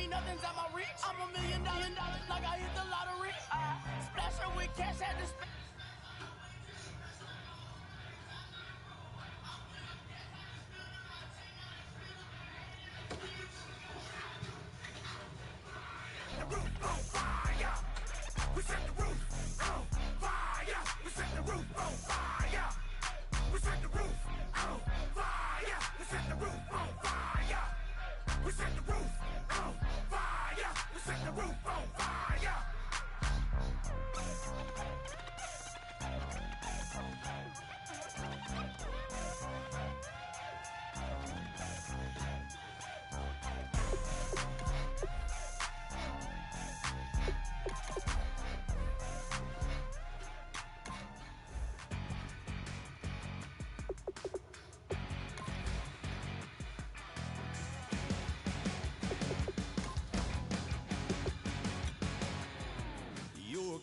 me nothing's out my reach. I'm $1 million like I hit the lottery. Splash her with cash, had to spend. The roof on fire. We set the roof on fire. We set the roof on fire. We set the roof on fire. We set the roof on fire. We set the roof on fire. We set the roof on fire.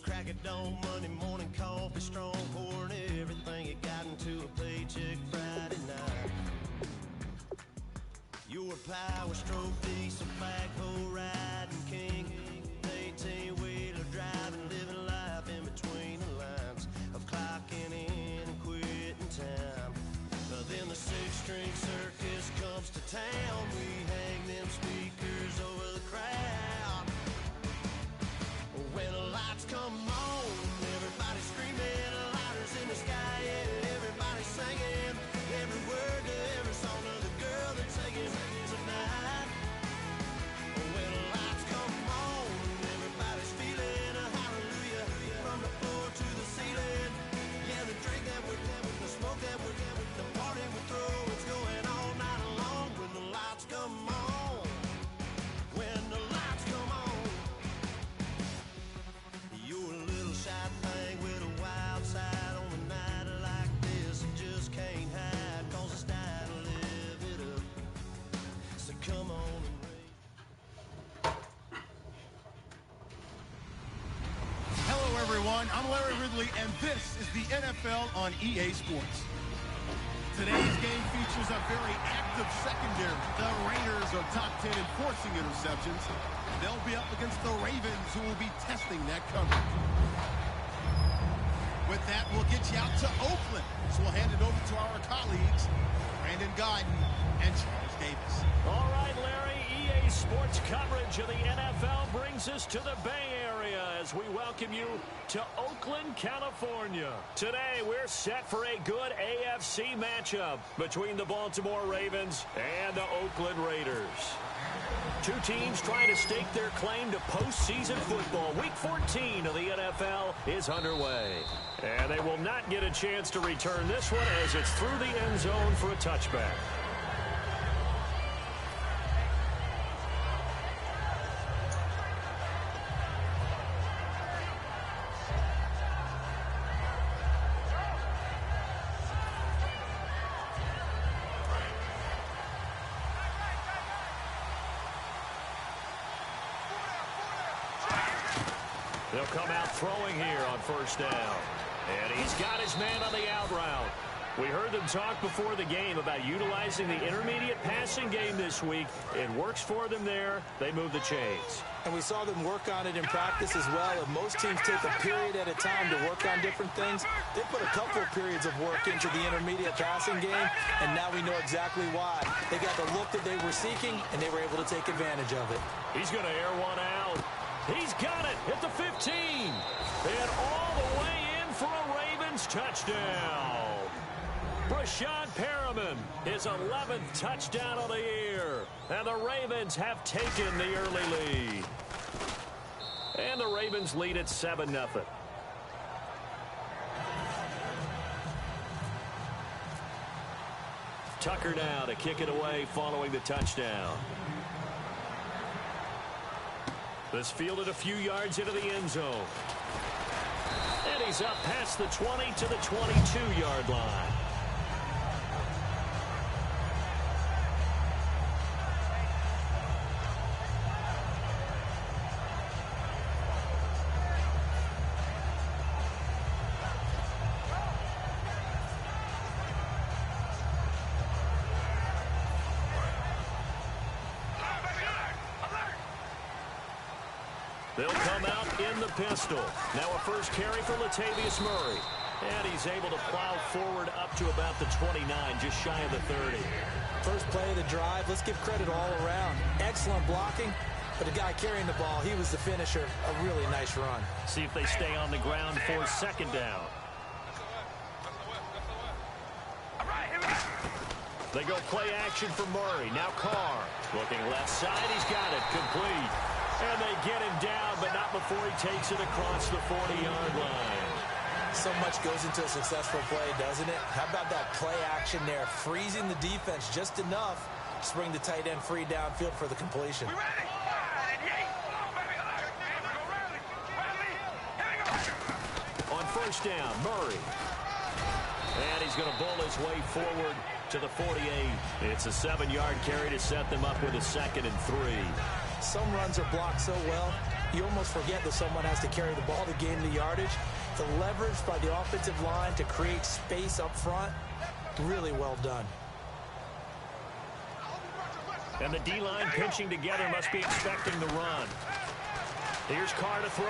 Crack it dawn, Monday morning coffee, strong pouring everything you got into a paycheck Friday night. You're a power stroke, diesel backhoe riding king, 18-wheeler driving, living life in between the lines of clocking in and quitting time. Then the six-string circus comes to town. We hang them speakers over the crowd. When the lights come on, everybody screaming, lighters in the sky, yeah, everybody singing every word to every song of the girl they're taking tonight. When the lights come on, everybody's feeling a hallelujah from the floor to the ceiling. Yeah, the drink that we're having, the smoke that we're having, the party we throw, it's going all night long. When the lights come on, when the lights come on. You're a little shy thing with a wild side on a night like this. You just can't hide, cause it's time to live it up. So come on and raise. Hello everyone, I'm Larry Ridley and this is the NFL on EA Sports. Today's game features a very active secondary. The Raiders are top 10 in forcing interceptions. They'll be up against the Ravens, who will be testing that coverage. With that, we'll get you out to Oakland. So we'll hand it over to our colleagues, Brandon Guyton and Charles Davis. All right, Larry, EA Sports coverage of the NFL brings us to the Bay Area as we welcome you to Oakland, California. Today, we're set for a good AFC matchup between the Baltimore Ravens and the Oakland Raiders. Two teams trying to stake their claim to postseason football. Week 14 of the NFL is underway. And they will not get a chance to return this one as it's through the end zone for a touchback. They'll come out throwing here on first down. And he's got his man on the out route. We heard them talk before the game about utilizing the intermediate passing game this week. It works for them there. They move the chains. And we saw them work on it in practice as well. If most teams take a period at a time to work on different things, they put a couple of periods of work into the intermediate passing game, and now we know exactly why. They got the look that they were seeking, and they were able to take advantage of it. He's going to air one out. He's got it at the 15. And all the way in for a Ravens touchdown. Brashad Perriman, his 11th touchdown of the year. And the Ravens have taken the early lead. And the Ravens lead at 7-0. Tucker now to kick it away following the touchdown. This fielded a few yards into the end zone. And he's up past the 20 to the 22-yard line. They'll come out in the pistol. Now a first carry for Latavius Murray. And he's able to plow forward up to about the 29, just shy of the 30. First play of the drive, let's give credit all around. Excellent blocking, but the guy carrying the ball, he was the finisher. A really nice run. See if they stay on the ground for second down. They go play action for Murray. Now Carr. Looking left side, he's got it. Complete. And they get him down, but not before he takes it across the 40-yard line. So much goes into a successful play, doesn't it? How about that play action there, freezing the defense just enough to bring the tight end free downfield for the completion. On first down, Murray. And he's going to bull his way forward to the 48. It's a 7-yard carry to set them up with a 2nd and 3. Some runs are blocked so well, you almost forget that someone has to carry the ball to gain the yardage. The leverage by the offensive line to create space up front, really well done. And the D-line pinching together must be expecting the run. Here's Carr to throw.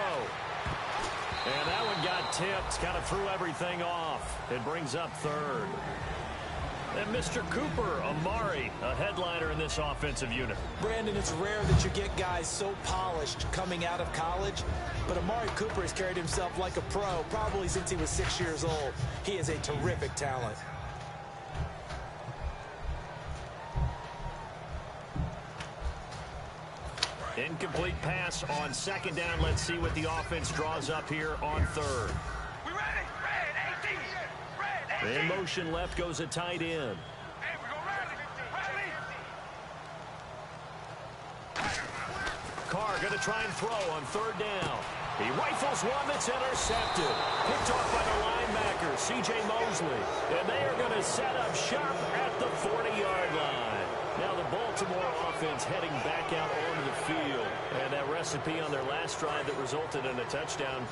And that one got tipped, kind of threw everything off. It brings up 3rd. And Mr. Cooper, Amari, a headliner in this offensive unit. Brandon, it's rare that you get guys so polished coming out of college, but Amari Cooper has carried himself like a pro probably since he was 6 years old. He is a terrific talent. Incomplete pass on 2nd down. Let's see what the offense draws up here on 3rd. In motion left goes a tight end. Carr going to try and throw on 3rd down. He rifles one that's intercepted. Picked off by the linebacker, C.J. Mosley. And they are going to set up shop at the 40-yard line. Now the Baltimore offense heading back out onto the field. And that recipe on their last drive that resulted in a touchdown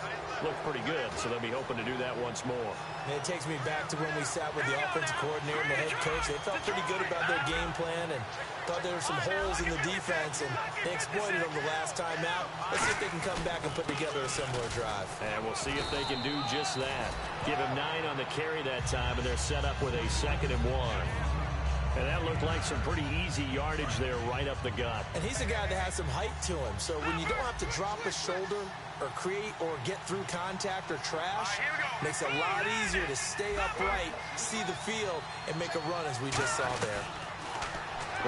looked pretty good. So they'll be hoping to do that once more. And it takes me back to when we sat with the offensive coordinator and the head coach. They felt pretty good about their game plan and thought there were some holes in the defense, and they exploited them the last time out. Let's see if they can come back and put together a similar drive. And we'll see if they can do just that. Give him 9 on the carry that time, and they're set up with a 2nd and 1. And that looked like some pretty easy yardage there right up the gut. And he's a guy that has some height to him. So when you don't have to drop a shoulder or create or get through contact or trash, makes it a lot easier to stay upright, see the field, and make a run as we just saw there.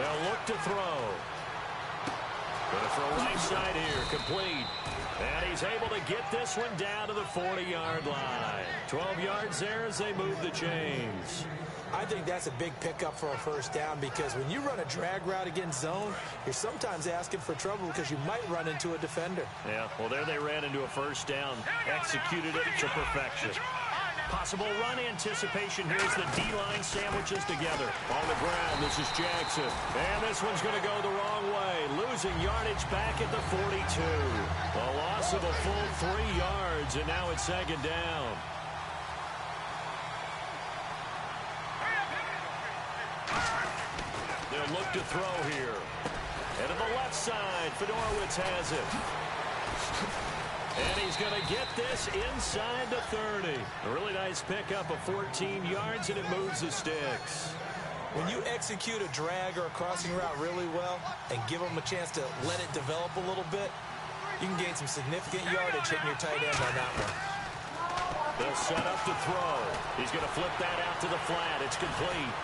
They'll look to throw. Going to throw right side here, complete. And he's able to get this one down to the 40-yard line. 12 yards there as they move the chains. I think that's a big pickup for a first down because when you run a drag route against zone, you're sometimes asking for trouble because you might run into a defender. Yeah, well, there they ran into a first down, executed it to perfection. Possible run anticipation. Here's the D-line sandwiches together. On the ground, this is Jackson. And this one's going to go the wrong way. Losing yardage back at the 42. A loss of a full 3 yards, and now it's 2nd down. They'll look to throw here. And to the left side, Fedorowicz has it. And he's going to get this inside the 30. A really nice pickup of 14 yards, and it moves the sticks. When you execute a drag or a crossing route really well and give them a chance to let it develop a little bit, you can gain some significant yardage hitting your tight end on that one. They'll set up to throw. He's going to flip that out to the flat. It's complete.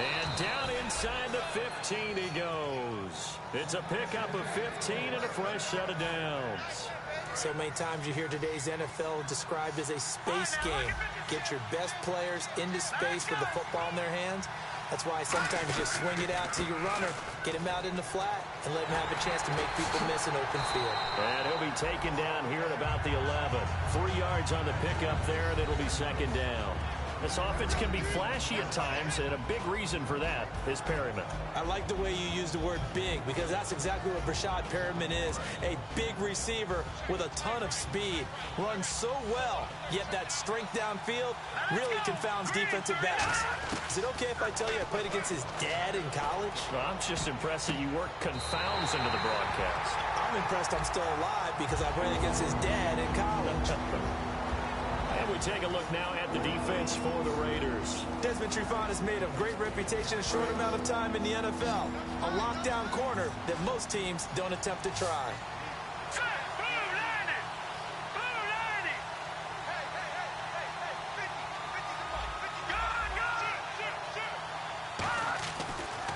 And down inside the 15 he goes. It's a pickup of 15 and a fresh set of downs. So many times you hear today's NFL described as a space game. Get your best players into space with the football in their hands. That's why sometimes you just swing it out to your runner, get him out in the flat, and let him have a chance to make people miss an open field. And he'll be taken down here at about the 11. 3 yards on the pickup there, and it'll be 2nd down. This offense can be flashy at times, and a big reason for that is Perryman. I like the way you use the word big, because that's exactly what Brashad Perryman is. A big receiver with a ton of speed. Runs so well, yet that strength downfield really confounds defensive backs. Is it okay if I tell you I played against his dad in college? Well, I'm just impressed that you work confounds into the broadcast. I'm I'm impressed I'm still alive because I played against his dad in college. And we take a look now at the defense for the Raiders. Desmond Trufant has made a great reputation in a short amount of time in the NFL. A lockdown corner that most teams don't attempt to try.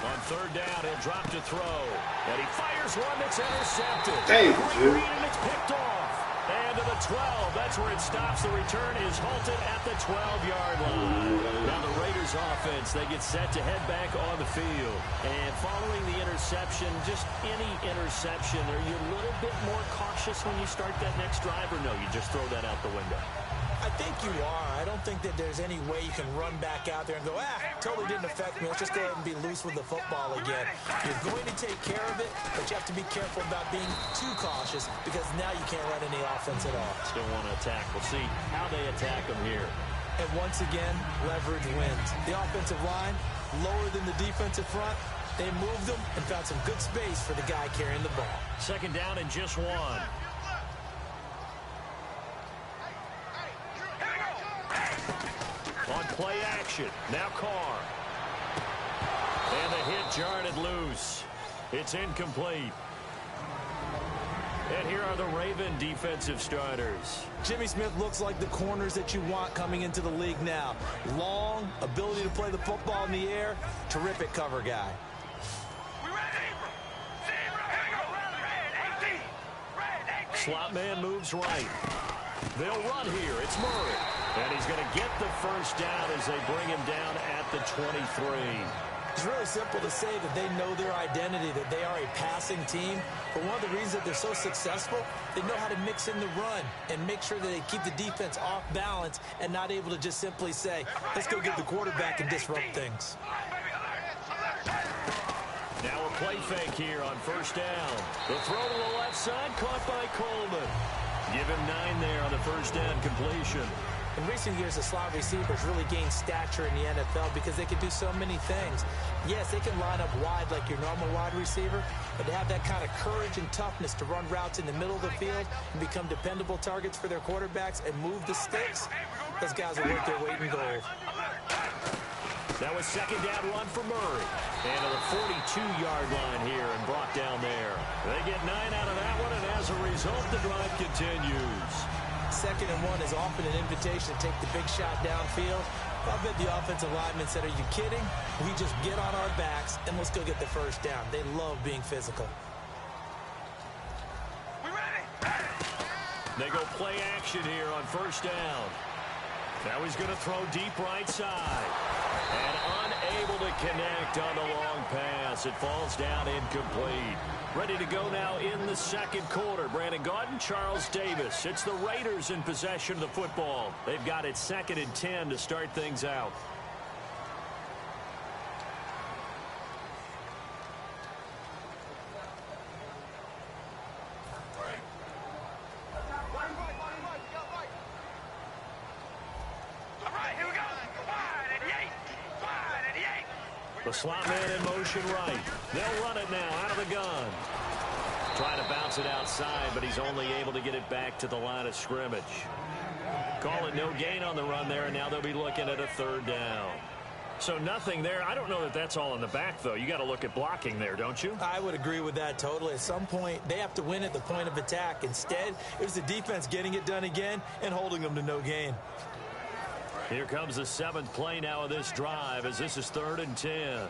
On third down, he'll drop to throw. And he fires one that's intercepted. Hey, Green, and it's picked off. And to the 12. That's where it stops. The return is halted at the 12-yard line. Now the Raiders offense, they get set to head back on the field. And following the interception, just any interception, are you a little bit more cautious when you start that next drive, or no, you just throw that out the window? I think you are. I don't think that there's any way you can run back out there and go, totally didn't affect me. Let's just go ahead and be loose with the football again. You're going to take care of it, but you have to be careful about being too cautious because now you can't run any offense at all. Still want to attack. We'll see how they attack them here. And once again, leverage wins. The offensive line, lower than the defensive front. They moved them and found some good space for the guy carrying the ball. Second down and just one. On play action, now Carr. And the hit jarred it loose. It's incomplete. And here are the Raven defensive starters. Jimmy Smith looks like the corners that you want coming into the league now. Long, ability to play the football in the air, terrific cover guy. Slot man moves right. They'll run here. It's Murray. And he's going to get the first down as they bring him down at the 23. It's really simple to say that they know their identity, that they are a passing team. But one of the reasons that they're so successful, they know how to mix in the run and make sure that they keep the defense off balance and not able to just simply say, let's go get the quarterback and disrupt things. Now a play fake here on first down. The throw to the left side, caught by Coleman. Give him 9 there on the first down completion. In recent years, the slot receivers really gained stature in the NFL because they can do so many things. Yes, they can line up wide like your normal wide receiver, but to have that kind of courage and toughness to run routes in the middle of the field and become dependable targets for their quarterbacks and move the sticks, those guys are worth their weight in gold. That was second down run for Murray. And to the 42-yard line here and brought down there. They get 9 out of that one, and as a result, the drive continues. Second and 1 is often an invitation to take the big shot downfield. I bet the offensive lineman said, are you kidding? We just get on our backs and let's go get the first down. They love being physical. They go play action here on first down. Now he's going to throw deep right side. And unable to connect on the long pass. It falls down incomplete. Ready to go now in the second quarter. Brandon Gaudin, Charles Davis. It's the Raiders in possession of the football. They've got it 2nd and 10 to start things out. The slot man in motion right. They'll run it now out of the gun. Trying to bounce it outside, but he's only able to get it back to the line of scrimmage. Call it no gain on the run there, and now they'll be looking at a third down. So nothing there. I don't know that that's all in the back, though. You got to look at blocking there, don't you? I would agree with that totally. At some point, they have to win at the point of attack. Instead, it was the defense getting it done again and holding them to no gain. Here comes the 7th play now of this drive as this is 3rd and 10.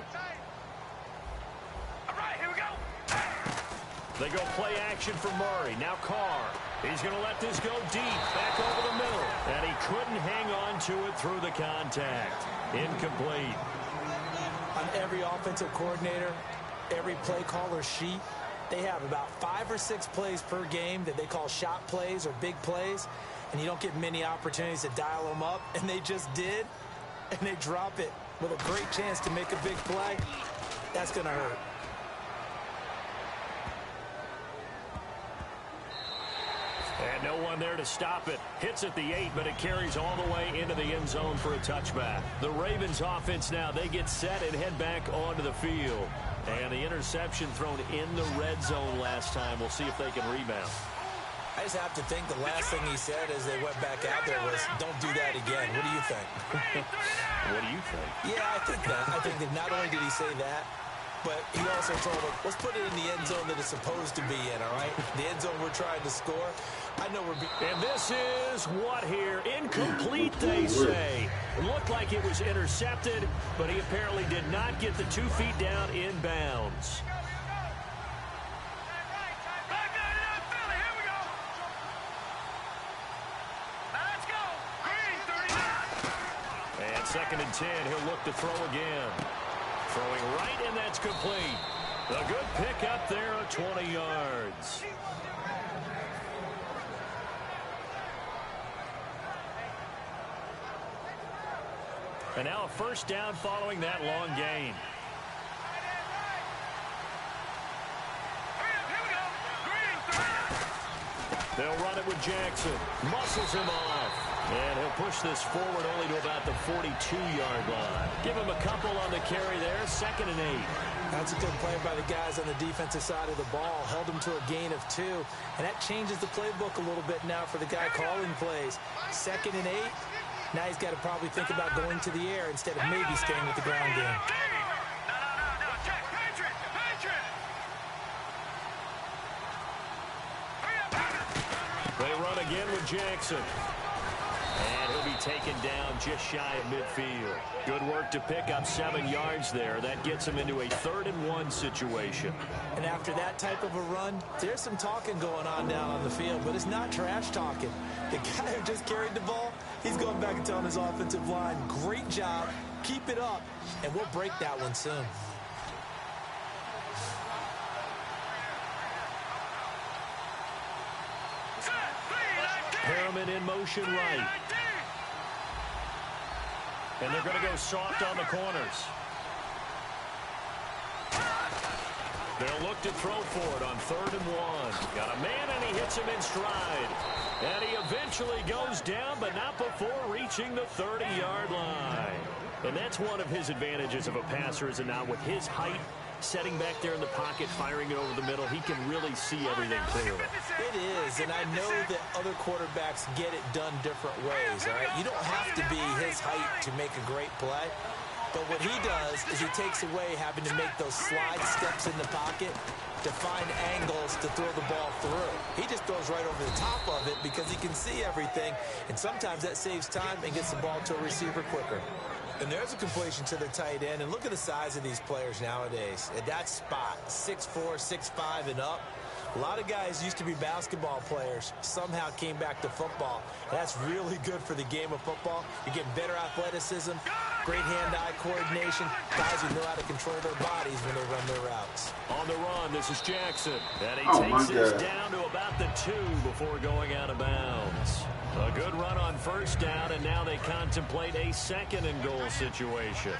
They go play action for Murray. Now Carr. He's going to let this go deep, back over the middle. And he couldn't hang on to it through the contact. Incomplete. On every offensive coordinator, every play caller sheet, they have about 5 or 6 plays per game that they call shot plays or big plays. And you don't get many opportunities to dial them up. And they just did. And they drop it with a great chance to make a big play. That's going to hurt. And no one there to stop it. Hits at the 8, but it carries all the way into the end zone for a touchback. The Ravens offense now, they get set and head back onto the field. And the interception thrown in the red zone last time. We'll see if they can rebound. I just have to think the last thing he said as they went back out there was, don't do that again. What do you think? What do you think? Yeah, I think that. I think that not only did he say that, but he also told him, let's put it in the end zone that it's supposed to be in, all right? The end zone we're trying to score. I know And this is what here? Incomplete, they say. It looked like it was intercepted, but he apparently did not get the 2 feet down in bounds. And 2nd and 10, he'll look to throw again. Throwing right, and that's complete. A good pick up there of 20 yards. And now a first down following that long gain. They'll run it with Jackson. Muscles him off. And he'll push this forward only to about the 42-yard line. Give him a couple on the carry there. 2nd and 8. That's a good play by the guys on the defensive side of the ball. Held him to a gain of 2. And that changes the playbook a little bit now for the guy calling plays. 2nd and 8. Now he's got to probably think about going to the air instead of maybe staying with the ground game. They run again with Jackson. And he'll be taken down just shy of midfield. Good work to pick up 7 yards there. That gets him into a 3rd and 1 situation. And after that type of a run, there's some talking going on down on the field, but it's not trash talking. The guy who just carried the ball, he's going back and telling his offensive line, great job, keep it up, and we'll break that one soon. Harriman in motion right. And they're going to go soft on the corners. They'll look to throw for it on 3rd and 1. Got a man, and he hits him in stride. And he eventually goes down, but not before reaching the 30-yard line. And that's one of his advantages of a passer, is it not? With his height, setting back there in the pocket, firing it over the middle, he can really see everything clearly. It is, and I know that other quarterbacks get it done different ways, all right? You don't have to be his height to make a great play. But what he does is he takes away having to make those slide steps in the pocket to find angles to throw the ball through. He just throws right over the top of it because he can see everything, and sometimes that saves time and gets the ball to a receiver quicker. And there's a completion to the tight end, and look at the size of these players nowadays. At that spot, 6'4", 6'5", and up. A lot of guys used to be basketball players, somehow came back to football. That's really good for the game of football. You're getting better athleticism, great hand-eye coordination, guys who know how to control their bodies when they run their routes. On the run, this is Jackson. And he takes this down to about the 2 before going out of bounds. A good run on first down, and now they contemplate a 2nd and goal situation.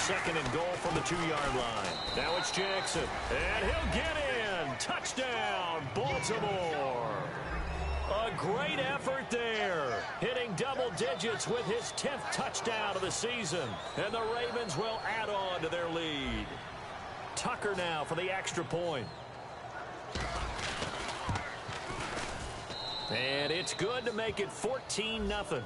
2nd and goal from the 2-yard line. Now it's Jackson, and he'll get in. Touchdown, Baltimore. A great effort there. Hitting double digits with his 10th touchdown of the season. And the Ravens will add on to their lead. Tucker now for the extra point. And it's good to make it 14-0.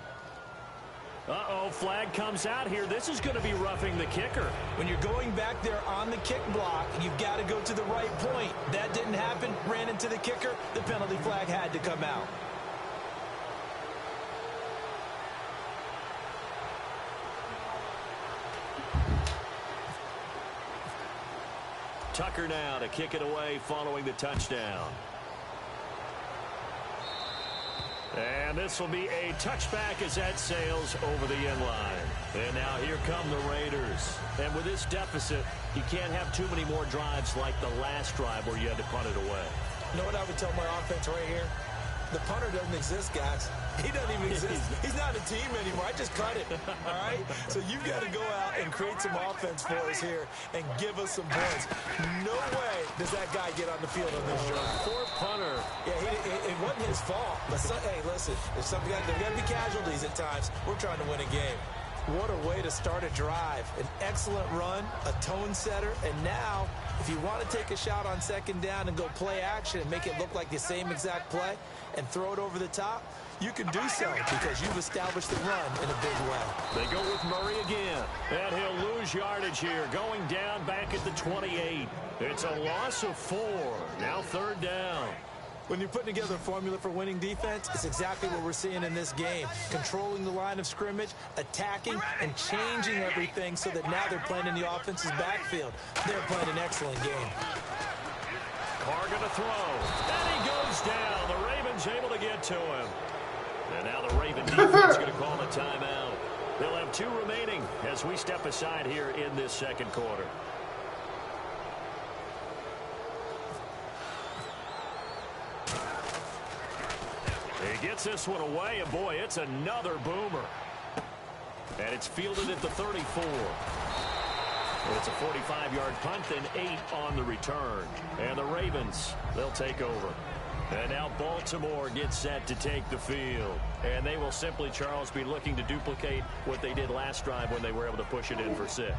Uh-oh, flag comes out here. This is going to be roughing the kicker. When you're going back there on the kick block, you've got to go to the right point. That didn't happen. Ran into the kicker. The penalty flag had to come out. Tucker now to kick it away following the touchdown. And this will be a touchback as that sails over the end line. And now here come the Raiders. And with this deficit, you can't have too many more drives like the last drive where you had to punt it away. You know what I would tell my offense right here? The punter doesn't exist, guys. He doesn't even exist. He's not a team anymore. I just cut it, all right? So you've got to go out and create some offense for us here and give us some points. No way does that guy get on the field on this drive. Poor punter. Yeah, it wasn't his fault. But hey, listen, there's got to be casualties at times. We're trying to win a game. What a way to start a drive. An excellent run, a tone setter, and now if you want to take a shot on second down and go play action and make it look like the same exact play and throw it over the top, you can do so because you've established the run in a big way. They go with Murray again, and he'll lose yardage here, going down back at the 28. It's a loss of 4. Now third down. When you're putting together a formula for winning defense, it's exactly what we're seeing in this game. Controlling the line of scrimmage, attacking, and changing everything so that now they're playing in the offense's backfield. They're playing an excellent game. Carr going to throw, and he goes down. The Ravens able to get to him. And now the Raven defense going to call a timeout. They'll have 2 remaining as we step aside here in this second quarter. He gets this one away, and boy, it's another boomer. And it's fielded at the 34. It's a 45-yard punt and 8 on the return. And the Ravens, they'll take over. And now Baltimore gets set to take the field. And they will simply, Charles, be looking to duplicate what they did last drive when they were able to push it in for 6.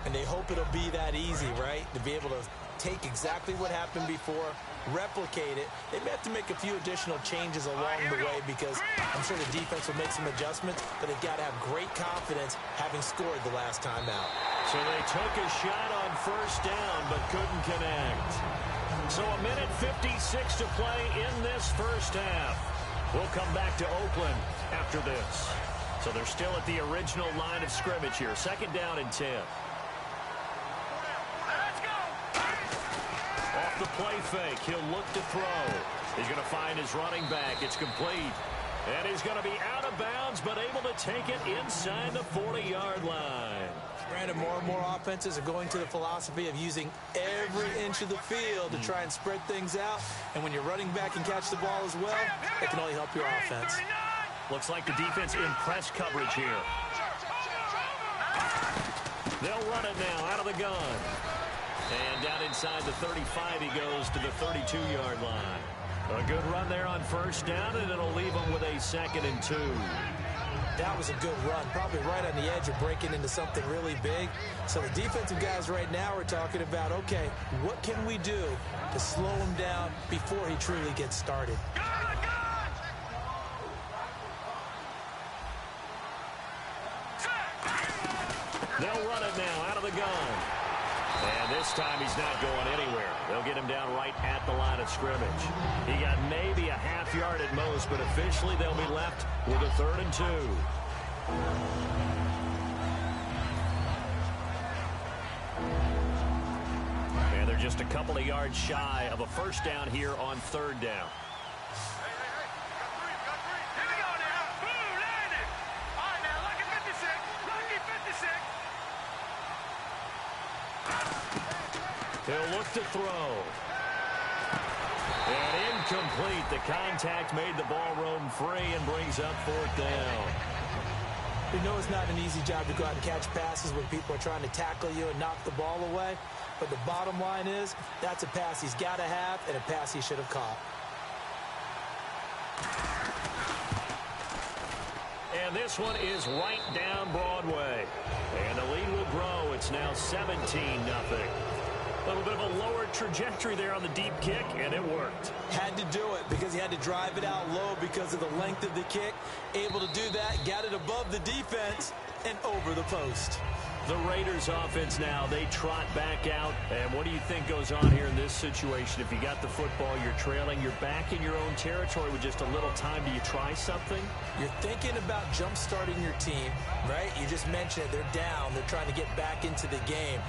And they hope it'll be that easy, right? To be able to take exactly what happened before, replicate it. They may have to make a few additional changes along the way because I'm sure the defense will make some adjustments, but they've got to have great confidence having scored the last time out. So they took a shot on first down but couldn't connect. So a minute 56 to play in this first half. We'll come back to Oakland after this. So they're still at the original line of scrimmage here. Second down and 10. Off the play fake, he'll look to throw. He's going to find his running back. It's complete. And he's going to be out of bounds, but able to take it inside the 40-yard line. Brandon, more and more offenses are going to the philosophy of using every inch of the field to try and spread things out. And when you're running back and catch the ball as well, it can only help your offense. Looks like the defense in press coverage here. They'll run it now out of the gun. And down inside the 35, he goes to the 32-yard line. A good run there on first down, and it'll leave him with a 2nd and 2. That was a good run, probably right on the edge of breaking into something really big. So the defensive guys right now are talking about, okay, what can we do to slow him down before he truly gets started? They'll run it now out of the gun. And this time he's not going anywhere. They'll get him down right at the line of scrimmage. He got maybe a half yard at most, but officially they'll be left with a 3rd and 2. And they're just a couple of yards shy of a first down here on 3rd down. He'll look to throw. And incomplete. The contact made the ball roam free and brings up 4th down. We know it's not an easy job to go out and catch passes when people are trying to tackle you and knock the ball away. But the bottom line is, that's a pass he's got to have and a pass he should have caught. And this one is right down Broadway. And the lead will grow. It's now 17-0. A little bit of a lower trajectory there on the deep kick, and it worked. Had to do it because he had to drive it out low because of the length of the kick. Able to do that, got it above the defense and over the post. The Raiders offense now, they trot back out. And what do you think goes on here in this situation? If you got the football, you're trailing, you're back in your own territory with just a little time. Do you try something? You're thinking about jump-starting your team, right? You just mentioned it. They're down. They're trying to get back into the game.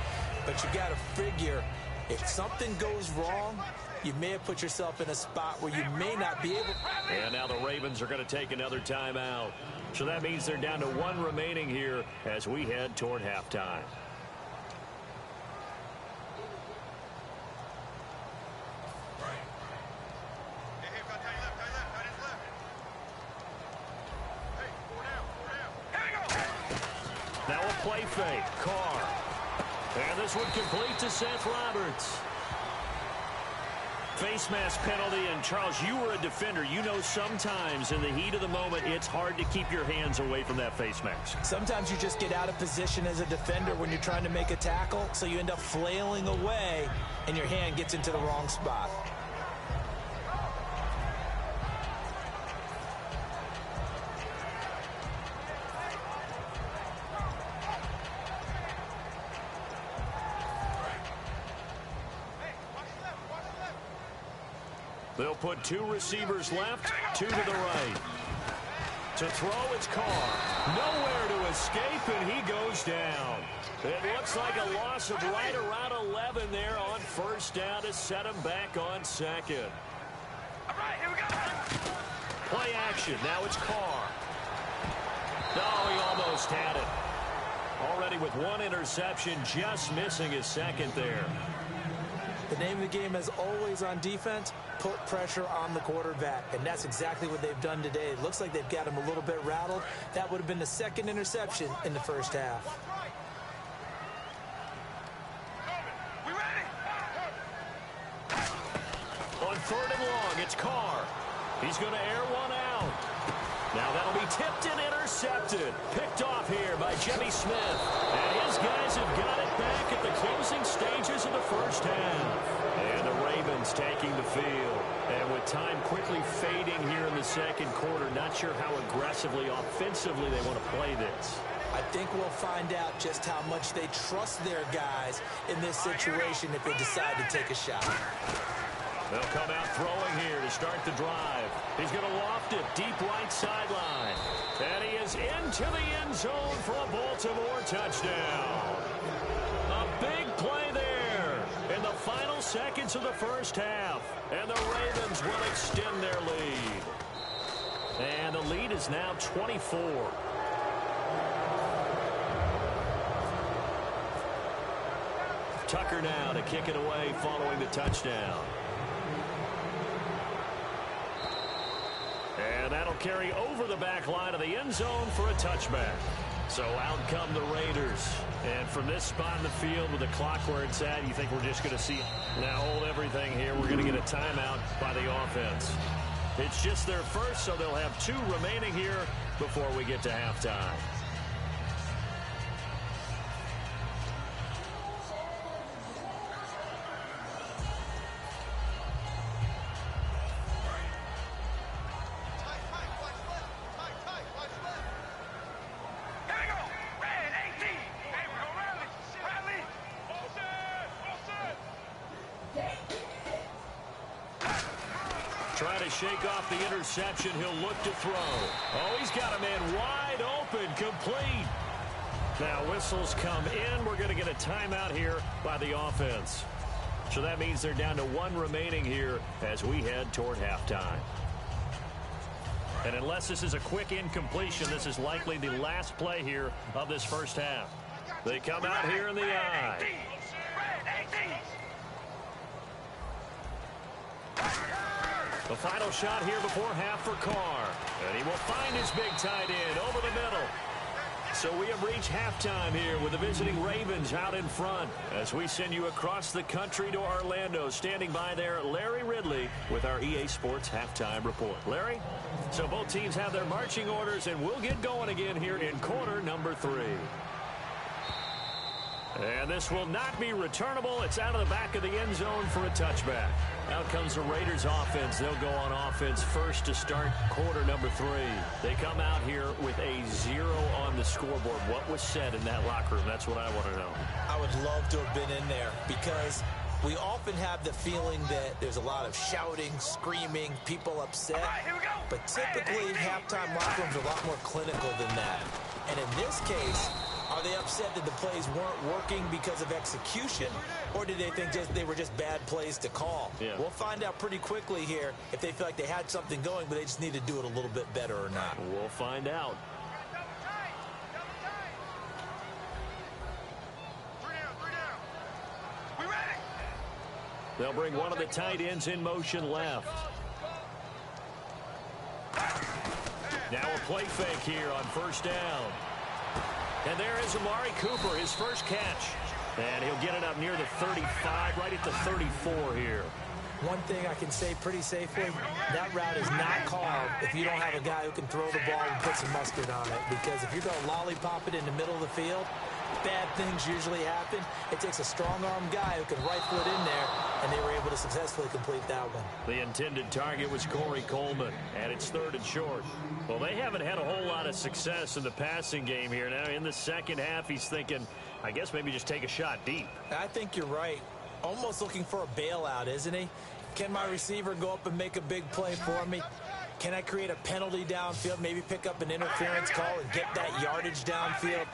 But you got to figure, if something goes wrong, you may have put yourself in a spot where you may not be able. And now the Ravens are going to take another timeout. So that means they're down to 1 remaining here as we head toward halftime. Now a play fake. Carr. And this one complete to Seth Roberts. Face mask penalty, and Charles, you were a defender. You know sometimes in the heat of the moment, it's hard to keep your hands away from that face mask. Sometimes you just get out of position as a defender when you're trying to make a tackle, so you end up flailing away, and your hand gets into the wrong spot. They'll put 2 receivers left, 2 to the right. To throw, it's Carr. Nowhere to escape, and he goes down. It looks like a loss of right around 11 there on first down to set him back on second. All right, here we go. Play action. Now it's Carr. No, he almost had it. Already with 1 interception, just missing his second there. The name of the game, as always on defense, put pressure on the quarterback, and that's exactly what they've done today. It looks like they've got him a little bit rattled. That would have been the second interception in the first half. We ready? On 3rd and long, it's Carr. He's going to air one out. Now that'll be tipped and intercepted. Picked off here by Jimmy Smith. And his guys have got it back at the closing stages of the first half. And the Ravens taking the field. And with time quickly fading here in the second quarter, not sure how aggressively, offensively they want to play this. I think we'll find out just how much they trust their guys in this situation if they decide to take a shot. They'll come out throwing here to start the drive. He's going to loft it deep right sideline. And he is into the end zone for a Baltimore touchdown. A big play there in the final seconds of the first half. And the Ravens will extend their lead. And the lead is now 24. Tucker now to kick it away following the touchdown. And that'll carry over the back line of the end zone for a touchback. So out come the Raiders. And from this spot in the field with the clock where it's at, you think we're just going to see now hold everything here. We're going to get a timeout by the offense. It's just their first, so they'll have 2 remaining here before we get to halftime. Trying to shake off the interception. He'll look to throw. Oh, he's got a man wide open, complete. Now whistles come in. We're going to get a timeout here by the offense. So that means they're down to 1 remaining here as we head toward halftime. And unless this is a quick incompletion, this is likely the last play here of this first half. They come out here in the eye. The final shot here before half for Carr. And he will find his big tight end over the middle. So we have reached halftime here with the visiting Ravens out in front as we send you across the country to Orlando. Standing by there, Larry Ridley with our EA Sports Halftime Report. Larry? So both teams have their marching orders, and we'll get going again here in quarter number 3. And this will not be returnable. It's out of the back of the end zone for a touchback. Out comes the Raiders offense. They'll go on offense first to start quarter number 3. They come out here with a 0 on the scoreboard. What was said in that locker room? That's what I want to know. I would love to have been in there because we often have the feeling that there's a lot of shouting, screaming, people upset. But typically, halftime locker rooms are a lot more clinical than that. And in this case, are they upset that the plays weren't working because of execution, or did they think they were just bad plays to call? Yeah. We'll find out pretty quickly here if they feel like they had something going, but they just need to do it a little bit better or not. We'll find out. We ready? They'll bring one of the tight ends in motion left. Now a play fake here on first down. And there is Amari Cooper, his first catch. And he'll get it up near the 35, right at the 34 here. One thing I can say pretty safely, that route is not called if you don't have a guy who can throw the ball and put some mustard on it. Because if you're going to lollipop it in the middle of the field, bad things usually happen. It takes a strong-arm guy who can rifle it in there, and they were able to successfully complete that one. The intended target was Corey Coleman, and it's 3rd and short. Well, they haven't had a whole lot of success in the passing game here. Now, in the second half, he's thinking, I guess maybe just take a shot deep. I think you're right. Almost looking for a bailout, isn't he? Can my receiver go up and make a big play for me? Can I create a penalty downfield, maybe pick up an interference call and get that yardage downfield?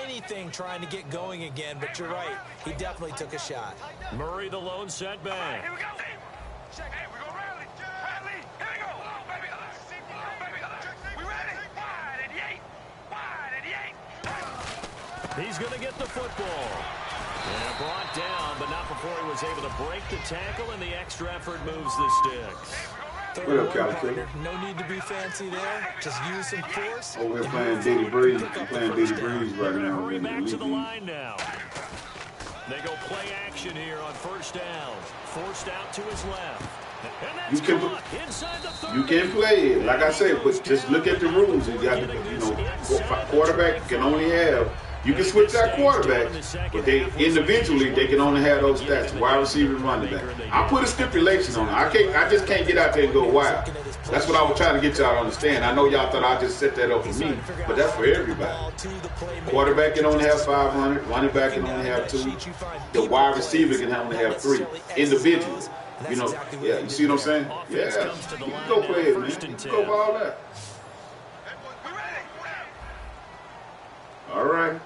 Anything trying to get going again, but you're right. He definitely took a shot. Murray, the lone setback. Here we go. Hey, we're going to rally. Rally. Here we go. Baby. We ready? Wide 88. He's going to get the football. And brought down, but not before he was able to break the tackle, and the extra effort moves the sticks. What up, Calico? No need to be fancy there. Just use some force. Oh, we're playing Diddy Breeze. We're playing Diddy Breeze right now. Hurry back to the line now. They go play action here on 1st down. Forced out to his left. And that's caught inside the 30. You can play it, like I said, but just look at the rules. You got to, quarterback can only have. You can switch that quarterback, but they individually they can only have those stats. Wide receiver, running back. I put a stipulation on it. I just can't get out there and go wild. That's what I was trying to get y'all to understand. I know y'all thought I just set that up for me, but that's for everybody. Quarterback can only have 500. Running back can only have 2. The wide receiver can only have 3. Individuals. You know, yeah. You see what I'm saying? Yeah. You can go play it, man. You can go ball that. All right.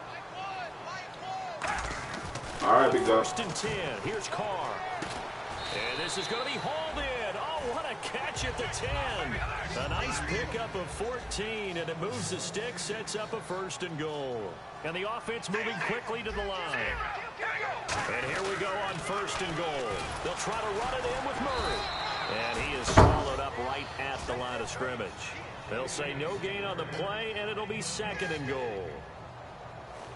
All right, big dog. 1st and 10. Here's Carr. And this is going to be hauled in. Oh, what a catch at the 10. A nice pickup of 14, and it moves the stick, sets up a 1st and goal. And the offense moving quickly to the line. And here we go on 1st and goal. They'll try to run it in with Murray. And he is swallowed up right at the line of scrimmage. They'll say no gain on the play, and it'll be 2nd and goal.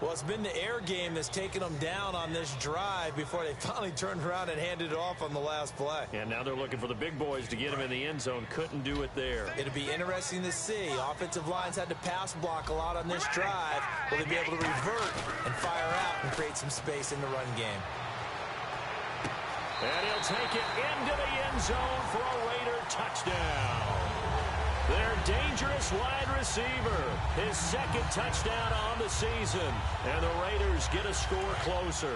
Well, it's been the air game that's taken them down on this drive before they finally turned around and handed it off on the last play. And now they're looking for the big boys to get him in the end zone. Couldn't do it there. It'll be interesting to see. Offensive lines had to pass block a lot on this drive. Will they be able to revert and fire out and create some space in the run game? And he'll take it into the end zone for a Raider touchdown. Their dangerous wide receiver, his 2nd touchdown on the season, and the Raiders get a score closer.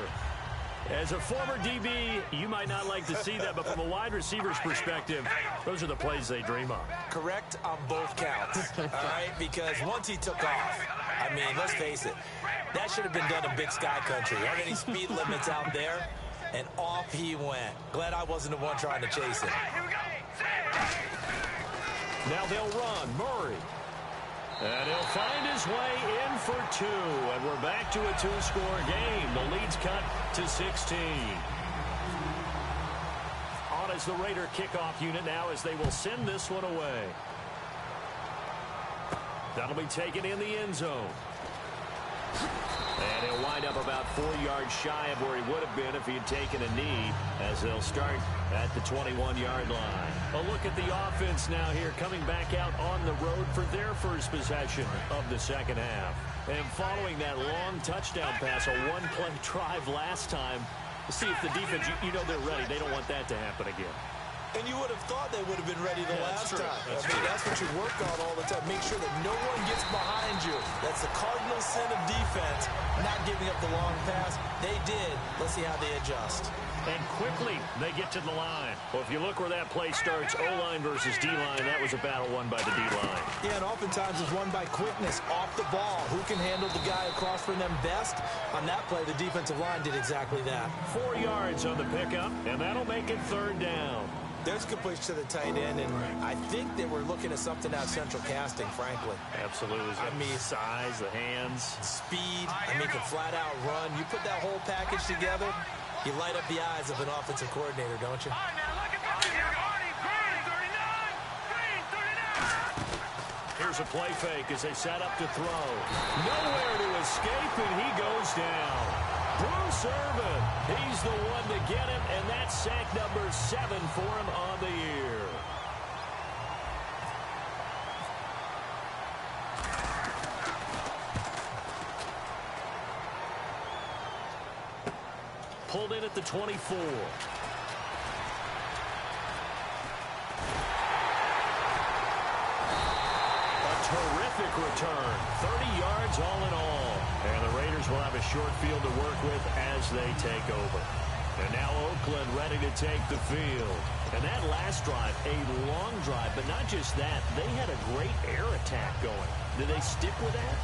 As a former DB, you might not like to see that, but from a wide receiver's perspective, those are the plays they dream of. Correct on both counts, all right? Because once he took off, I mean, let's face it, that should have been done in Big Sky Country. Aren't any speed limits out there? And off he went. Glad I wasn't the one trying to chase him. Now they'll run. Murray. And he'll find his way in for 2. And we're back to a 2-score game. The lead's cut to 16. On as the Raider kickoff unit now as they will send this one away. That'll be taken in the end zone. And he'll wind up about 4 yards shy of where he would have been if he had taken a knee, as they'll start at the 21-yard line. A look at the offense now here, coming back out on the road for their first possession of the second half. And following that long touchdown pass, a one-play drive last time, to see if the defense, you know they're ready. They don't want that to happen again. And you would have thought they would have been ready the last time. That's what you work on all the time. Make sure that no one gets behind you. That's the cardinal sin of defense, not giving up the long pass. They did. Let's see how they adjust. And quickly, they get to the line. Well, if you look where that play starts, O-line versus D-line, that was a battle won by the D-line. Yeah, and oftentimes it's won by quickness, off the ball. Who can handle the guy across from them best? On that play, the defensive line did exactly that. 4 yards on the pickup, and that'll make it 3rd down. There's completion to the tight end, and I think they were looking at something out central casting, frankly. Absolutely. I mean, size, the hands. Speed, I mean, can flat out run. You put that whole package together, you light up the eyes of an offensive coordinator, don't you? Here's a play fake as they set up to throw. Nowhere to escape, and he goes down. Bruce Irvin, he's the one to get him, and that's sack number 7 for him on the year. Pulled in at the 24. Terrific return, 30 yards all in all. And the Raiders will have a short field to work with as they take over. And now Oakland ready to take the field. And that last drive, a long drive, but not just that. They had a great air attack going. Did they stick with that?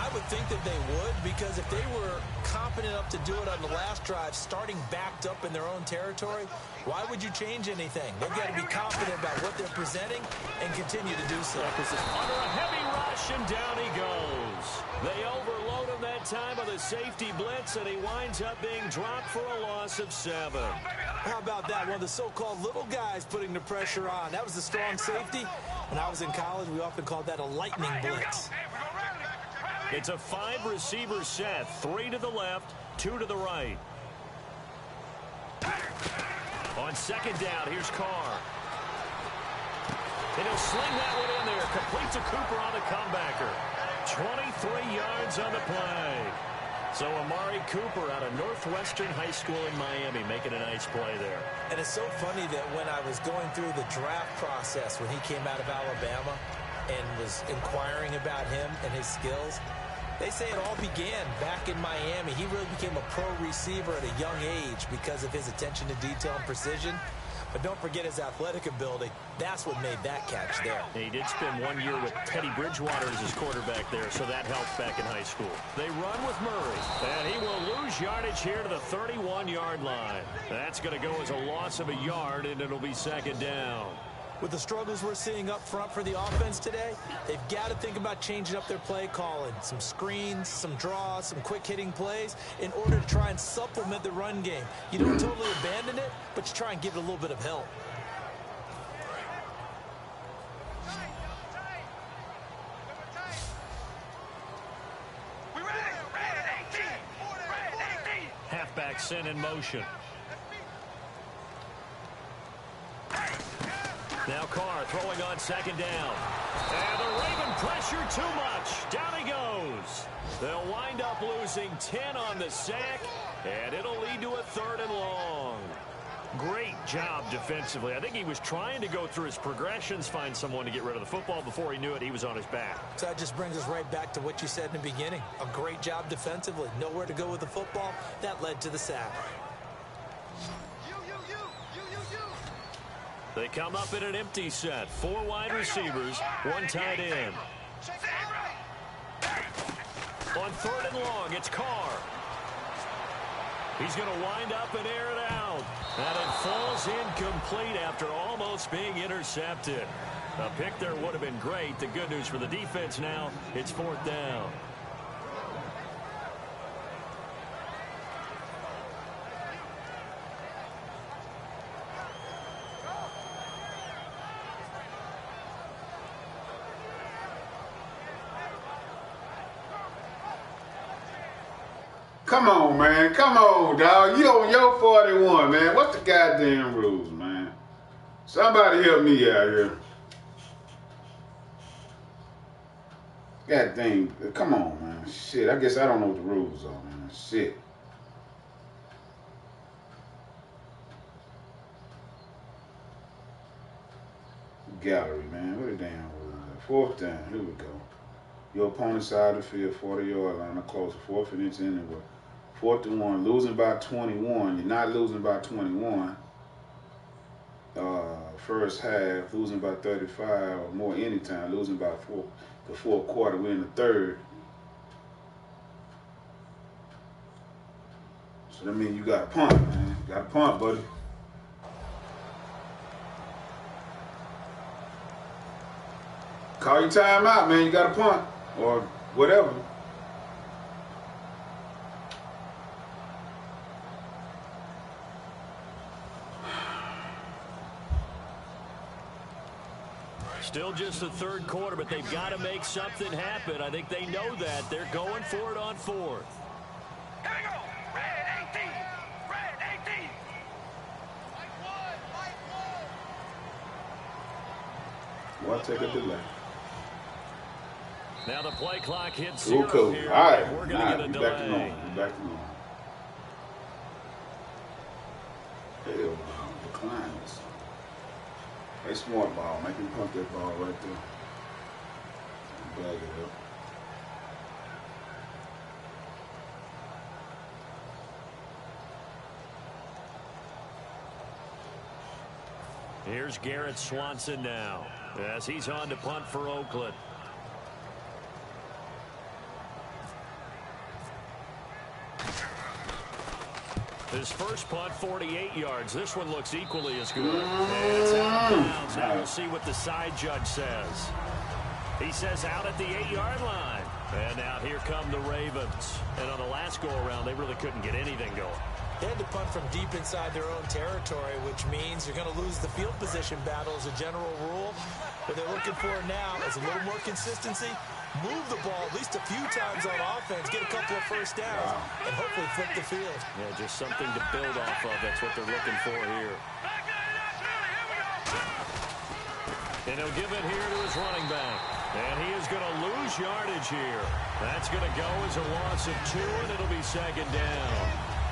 I would think that they would, because if they were confident enough to do it on the last drive, starting backed up in their own territory, why would you change anything? They've got to be confident about what they're presenting and continue to do so. Under a heavy rush, and down he goes. They overload him that time with a safety blitz, and he winds up being dropped for a loss of 7. How about that? One of the so-called little guys putting the pressure on. That was the strong safety. When I was in college, we often called that a lightning blitz. It's a 5-receiver set, 3 to the left, 2 to the right. On second down, here's Carr. And he'll sling that one in there. Complete to Cooper on the comebacker. 23 yards on the play. So Amari Cooper out of Northwestern High School in Miami making a nice play there. And it's so funny that when I was going through the draft process when he came out of Alabama and was inquiring about him and his skills, they say it all began back in Miami. He really became a pro receiver at a young age because of his attention to detail and precision. But don't forget his athletic ability. That's what made that catch there. He did spend 1 year with Teddy Bridgewater as his quarterback there, so that helped back in high school. They run with Murray, and he will lose yardage here to the 31-yard line. That's going to go as a loss of a yard, and it'll be second down. With the struggles we're seeing up front for the offense today, they've got to think about changing up their play calling. Some screens, some draws, some quick-hitting plays in order to try and supplement the run game. You don't totally abandon it, but you try and give it a little bit of help. Halfback sent in motion. Now Carr throwing on second down. And the Raven pressure too much. Down he goes. They'll wind up losing 10 on the sack, and it'll lead to a 3rd and long. Great job defensively. I think he was trying to go through his progressions, find someone to get rid of the football. Before he knew it, he was on his back. So that just brings us right back to what you said in the beginning. A great job defensively. Nowhere to go with the football. That led to the sack. They come up in an empty set. 4 wide receivers, 1 tight end. On 3rd and long, it's Carr. He's going to wind up and air it out. And it falls incomplete after almost being intercepted. A pick there would have been great. The good news for the defense now, it's 4th down. Come on, man. Come on, dog. You on your 41, man. What's the goddamn rules, man? Somebody help me out here. God dang. Come on, man. Shit. I guess I don't know what the rules are, man. Shit. Gallery, man. What the damn rules are? 4th down. Here we go. Your opponent's side of the field, 40-yard line. I close the 4th and it's anywhere. 4th and 1, losing by 21. You're not losing by 21. First half, losing by 35 or more anytime. Losing by 4. The 4th quarter, we're in the 3rd. So that means you got to punt, man. You got to punt, buddy. Call your time out, man. You got to punt or whatever. Still just the 3rd quarter, but they've got to make something happen. I think they know that. They're going for it on 4th. Here we go. Why take a delay? Now the play clock hits Cool, 0 cool. here. All right. We're All going to right. get a We delay. back to normal. We back to normal. Hell, declines. They smart ball. Make him pump that ball right there. Bag it up. Here's Garrett Swanson now as he's on to punt for Oakland. His first punt, 48 yards. This one looks equally as good. And it's out of bounds. Now we'll see what the side judge says. He says out at the 8-yard line. And now here come the Ravens. And on the last go-around, they really couldn't get anything going. They had to punt from deep inside their own territory, which means you're going to lose the field position battle as a general rule. What they're looking for now is a little more consistency, move the ball at least a few times on offense, get a couple of first downs, and hopefully flip the field. Yeah, just something to build off of. That's what they're looking for here. And he'll give it here to his running back. And he is going to lose yardage here. That's going to go as a loss of 2, and it'll be second down.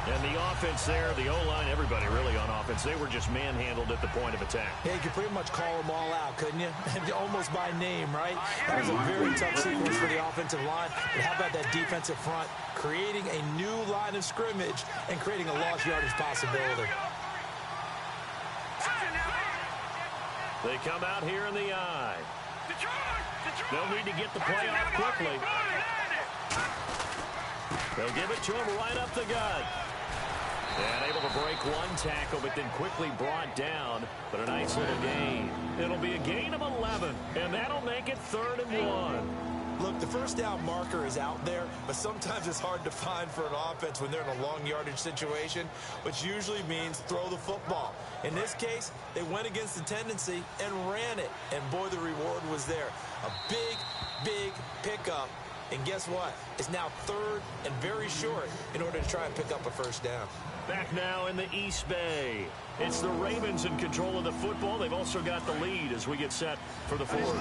And the offense there, the O-line, everybody really on offense, they were just manhandled at the point of attack. Yeah, you could pretty much call them all out, couldn't you? Almost by name, right? That was a very tough sequence for the offensive line. But how about that defensive front creating a new line of scrimmage and creating a lost yardage possibility? They come out here in the eye. They'll need to get the play off quickly. They'll give it to him right up the gut. And able to break one tackle, but then quickly brought down. But a nice little gain. It'll be a gain of 11, and that'll make it 3rd and 1. Look, the first down marker is out there, but sometimes it's hard to find for an offense when they're in a long yardage situation, which usually means throw the football. In this case, they went against the tendency and ran it, and boy, the reward was there. A big, big pickup. And guess what? It's now 3rd and very short in order to try and pick up a first down. Back now in the East Bay. It's the Ravens in control of the football. They've also got the lead as we get set for the 4th.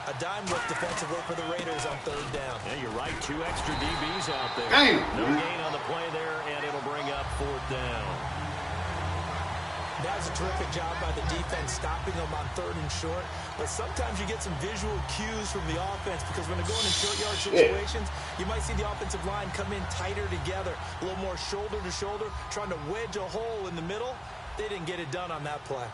A dime look defensive work for the Raiders on 3rd down. Yeah, you're right. 2 extra DBs out there. Damn. No gain on the play there, and it'll bring up 4th down. That was a terrific job by the defense stopping them on 3rd and short. But sometimes you get some visual cues from the offense because when they're going in short yard situations, you might see the offensive line come in tighter together, a little more shoulder to shoulder, trying to wedge a hole in the middle. They didn't get it done on that play.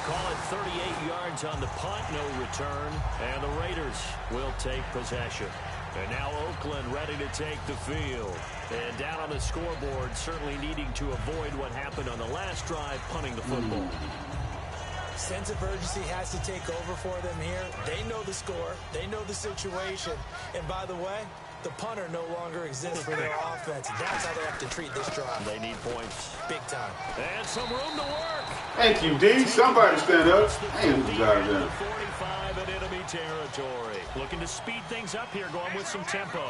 Call it 38 yards on the punt, no return, and the Raiders will take possession. And now Oakland ready to take the field. And down on the scoreboard, certainly needing to avoid what happened on the last drive, punting the football. Sense of urgency has to take over for them here. They know the score. They know the situation. And by the way, the punter no longer exists for their offense. That's how they have to treat this drive. They need points. Big time. And some room to work. Thank you, D. Somebody stand up. Damn, you guys The down. 45 in enemy territory. Looking to speed things up here, going with some tempo.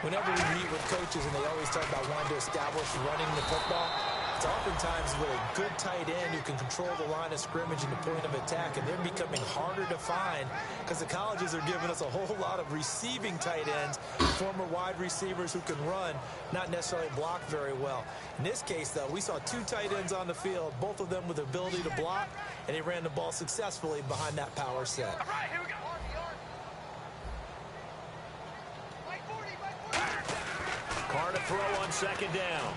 Whenever we meet with coaches and they always talk about wanting to establish running the football, it's oftentimes with a good tight end who can control the line of scrimmage and the point of attack, and they're becoming harder to find because the colleges are giving us a whole lot of receiving tight ends, former wide receivers who can run, not necessarily block very well. In this case, though, we saw 2 tight ends on the field, both of them with the ability to block, and he ran the ball successfully behind that power set. All right, here we go. Carr to throw on 2nd down.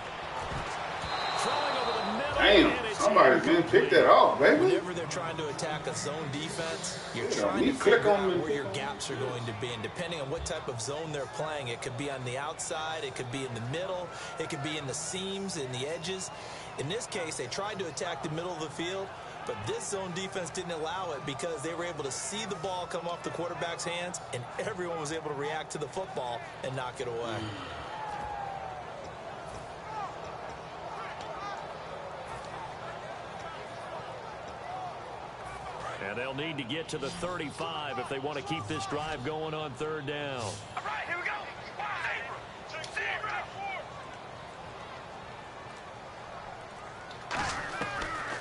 Throwing over the middle. Damn, somebody can pick that off, baby. Whenever they're trying to attack a zone defense, you're Yeah, trying you to click figure on out the- where your gaps are going to be. And depending on what type of zone they're playing, it could be on the outside, it could be in the middle, it could be in the seams, in the edges. In this case, they tried to attack the middle of the field, but this zone defense didn't allow it because they were able to see the ball come off the quarterback's hands, and everyone was able to react to the football and knock it away. And they'll need to get to the 35 if they want to keep this drive going on third down. All right, here we go.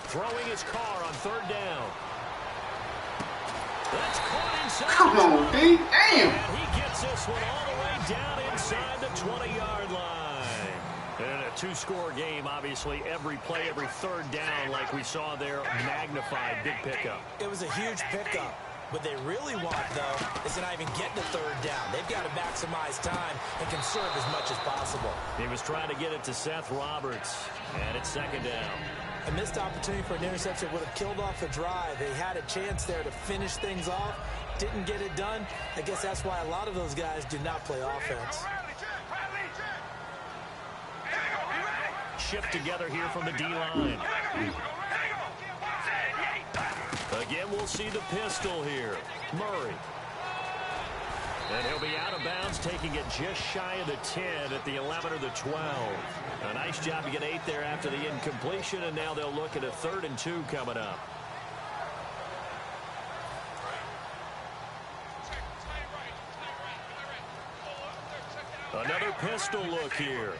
Throwing his car on third down. That's caught inside. Come on, D. Damn. He gets this one all the way down inside the 20-yard line. And a two-score game, obviously, every play, every third down, like we saw there, magnified, big pickup. It was a huge pickup. What they really want, though, is to not even get to third down. They've got to maximize time and conserve as much as possible. He was trying to get it to Seth Roberts, and it's second down. A missed opportunity for an interception would have killed off the drive. They had a chance there to finish things off. Didn't get it done. I guess that's why a lot of those guys do not play offense. Shift together here from the D-line. Again, we'll see the pistol here. Murray. And he'll be out of bounds, taking it just shy of the 10 at the 11 or the 12. A nice job to get 8 there after the incompletion, and now they'll look at a 3rd and 2 coming up. Another pistol look here.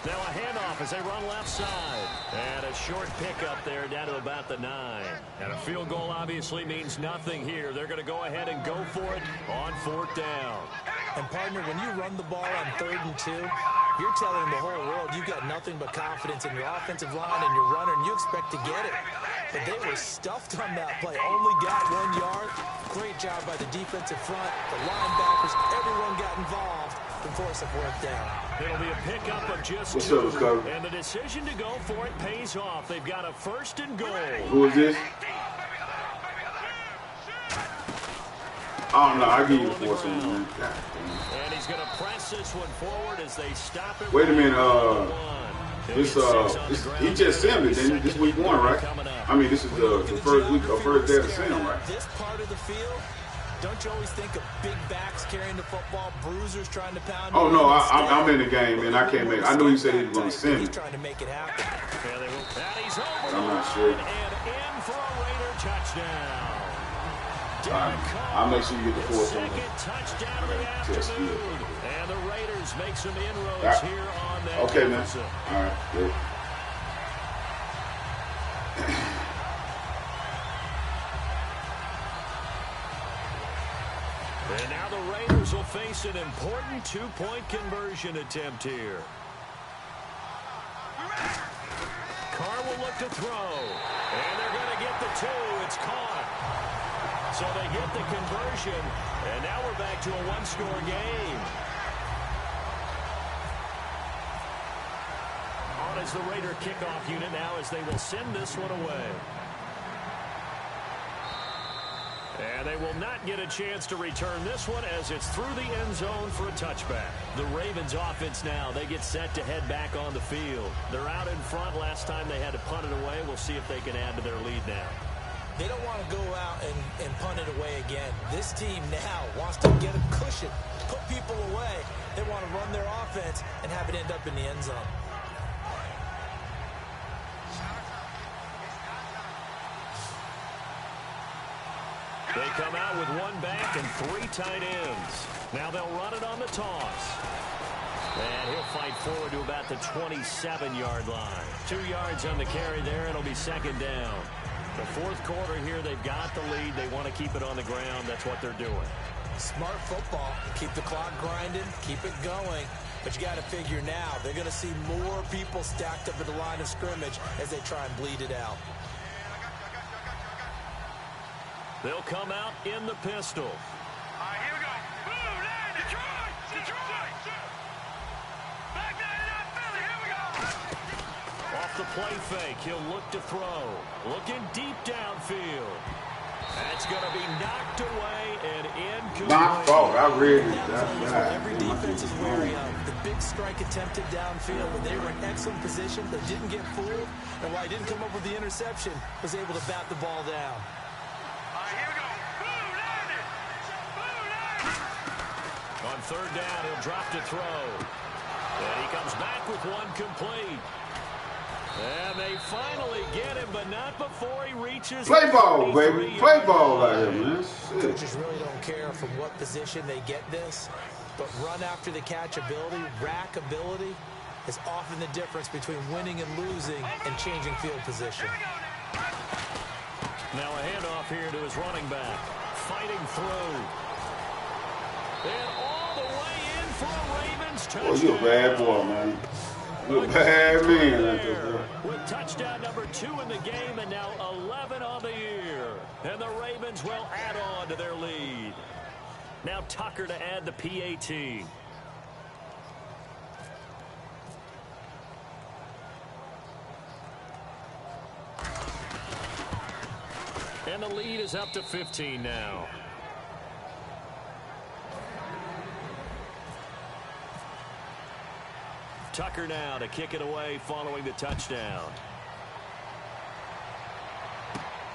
Now a handoff as they run left side. And a short pickup there down to about the 9. And a field goal obviously means nothing here. They're going to go ahead and go for it on 4th down. And, partner, when you run the ball on 3rd and 2, you're telling the whole world you've got nothing but confidence in your offensive line and your runner, and you expect to get it. But they were stuffed on that play. Only got 1 yard. Great job by the defensive front. The linebackers, everyone got involved to force a 4th down. It'll be a pickup of just 2. And the decision to go for it pays off. They've got a 1st and goal. Who is this? Oh, no, I'll give you the 4th one, man. God damn. And he's going to press this one forward as they stop it. Wait a minute, he just sent it, didn't he? This week 1, right? I mean, this is the first week or first day of the film, right? This part of the field, don't you always think of big backs carrying the football, bruisers trying to pound it? Oh, no, I'm in the game, man. I can't make it. I knew he said he was going to send He's it. trying to make it happen. I'm not sure. And in for a Raider touchdown. All right. I'll make sure you get the 4th one. Second touchdown of the afternoon. And the Raiders make some inroads here on that. Okay, man. All right, good. And now the Raiders will face an important 2-point conversion attempt here. Carr will look to throw. And they're going to get the 2. It's caught. So they get the conversion. And now we're back to a 1-score game. On is the Raider kickoff unit now as they will send this one away. And they will not get a chance to return this one as it's through the end zone for a touchback. The Ravens offense now, they get set to head back on the field. They're out in front. Last time they had to punt it away. We'll see if they can add to their lead now. They don't want to go out and punt it away again. This team now wants to get a cushion, put people away. They want to run their offense and have it end up in the end zone. They come out with 1 back and 3 tight ends. Now they'll run it on the toss. And he'll fight forward to about the 27-yard line. 2 yards on the carry there. It'll be second down. The 4th quarter here, they've got the lead. They want to keep it on the ground. That's what they're doing. Smart football. Keep the clock grinding. Keep it going. But you got to figure now, they're going to see more people stacked up at the line of scrimmage as they try and bleed it out. They'll come out in the pistol. All right, here we go. Blue line, Detroit! Detroit! Back down, Philly, here we go! Off the play fake, he'll look to throw. Looking deep downfield. That's going to be knocked away and incomplete. My fault. I read it. Every defense is wary of the big strike attempted downfield when they were in excellent position. They didn't get fooled, and while he didn't come up with the interception, was able to bat the ball down. Here we go. Blue line. On 3rd down, he'll drop to throw. And he comes back with 1 complete. And they finally get him, but not before he reaches. Play ball, baby. Play ball out here, man. Shit. Coaches really don't care from what position they get this, but run after the catch ability, rack ability, is often the difference between winning and losing and changing field position. Now a handoff here to his running back. Fighting through. And all the way in for a Ravens touchdown. Oh, you a bad boy, man. You a bad man. With touchdown number 2 in the game and now 11 on the year. And the Ravens will add on to their lead. Now Tucker to add the PAT. And the lead is up to 15 now. Tucker now to kick it away following the touchdown.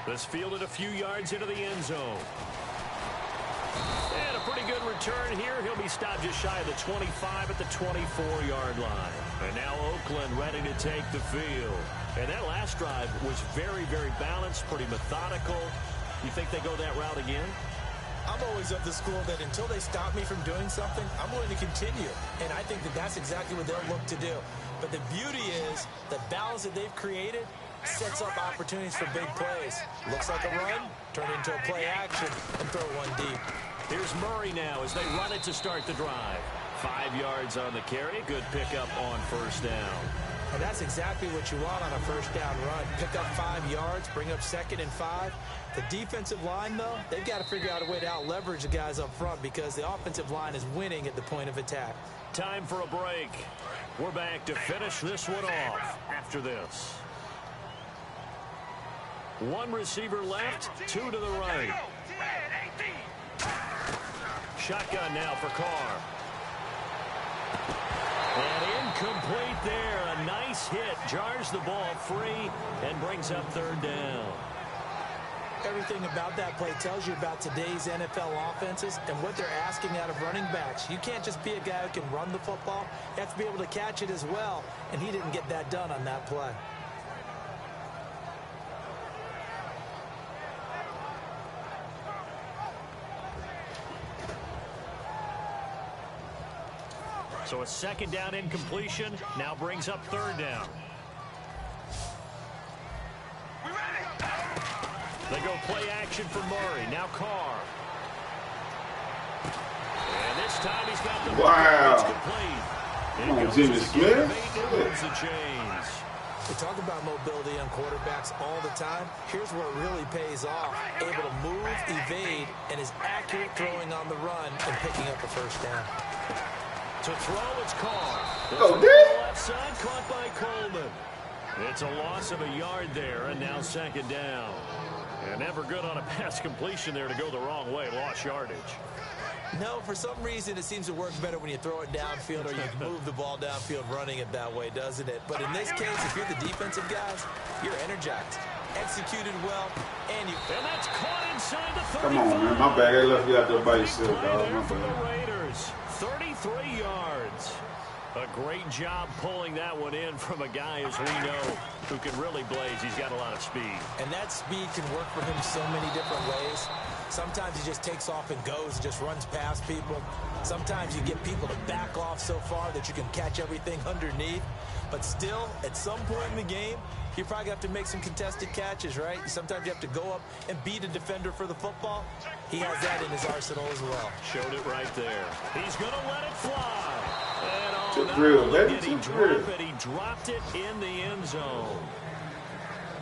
This fielded a few yards into the end zone. And a pretty good return here. He'll be stopped just shy of the 25 at the 24-yard line. And now Oakland ready to take the field. And that last drive was very, very balanced, pretty methodical. You think they go that route again? I'm always of the school that until they stop me from doing something, I'm going to continue. And I think that that's exactly what they'll look to do. But the beauty is the balance that they've created sets up opportunities for big plays. Looks like a run, turn it into a play action, and throw one deep. Here's Murray now as they run it to start the drive. 5 yards on the carry. Good pickup on first down. And that's exactly what you want on a first down run. Pick up 5 yards, bring up 2nd and 5. The defensive line, though, they've got to figure out a way to out-leverage the guys up front because the offensive line is winning at the point of attack. Time for a break. We're back to finish this one off after this. 1 receiver left, 2 to the right. Shotgun now for Carr. And incomplete there. A nice hit. Jars the ball free and brings up 3rd down. Everything about that play tells you about today's NFL offenses and what they're asking out of running backs. You can't just be a guy who can run the football. You have to be able to catch it as well, and he didn't get that done on that play. So a 2nd down incompletion now brings up 3rd down. They go play action for Murray. Now Carr. And this time he's got the wow. complete. Come on, Jimmy Smith. The chains. We talk about mobility on quarterbacks all the time. Here's where it really pays off. Able to move, evade, and is accurate throwing on the run and picking up a first down. To throw, it's Carr. Oh, dude. Left side caught by Coleman. It's a loss of a yard there, and now 2nd down. And never good on a pass completion there to go the wrong way. Lost yardage. No, for some reason it seems to work better when you throw it downfield or you move the ball downfield running it that way, doesn't it? But in this case, if you're the defensive guys, you're energized, executed well, and that's caught inside the 35. Come on, man. My bad. I left you out there by yourself, dog. My For the bad. Raiders, 33 yards. A great job pulling that one in from a guy, as we know, who can really blaze. He's got a lot of speed. And that speed can work for him so many different ways. Sometimes he just takes off and goes, just runs past people. Sometimes you get people to back off so far that you can catch everything underneath. But still, at some point in the game, you probably have to make some contested catches, right? Sometimes you have to go up and beat a defender for the football. He has that in his arsenal as well. Showed it right there. He's going to let it fly. And To drill, baby. did he To drop drill. it? He dropped it in the end zone.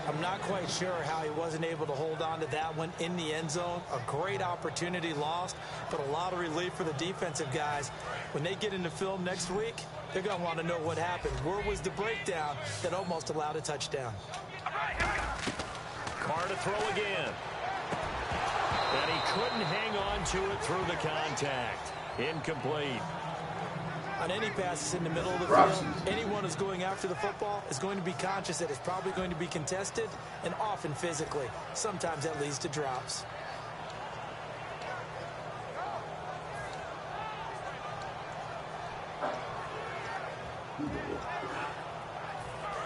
I'm not quite sure how he wasn't able to hold on to that one in the end zone. A great opportunity lost, but a lot of relief for the defensive guys. When they get into film next week, they're going to want to know what happened. Where was the breakdown that almost allowed a touchdown? Carr to throw again. And he couldn't hang on to it through the contact. Incomplete. On any passes in the middle of the field, anyone who's going after the football is going to be conscious that it's probably going to be contested and often physically. Sometimes that leads to drops.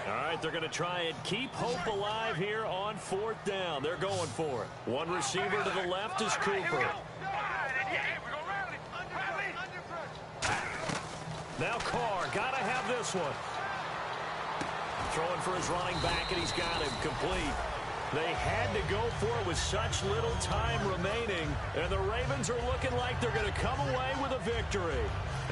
All right, they're going to try and keep hope alive here on 4th down. They're going for it. One receiver to the left is Cooper. Now Carr, got to have this one. Throwing for his running back, and he's got him complete. They had to go for it with such little time remaining, and the Ravens are looking like they're going to come away with a victory.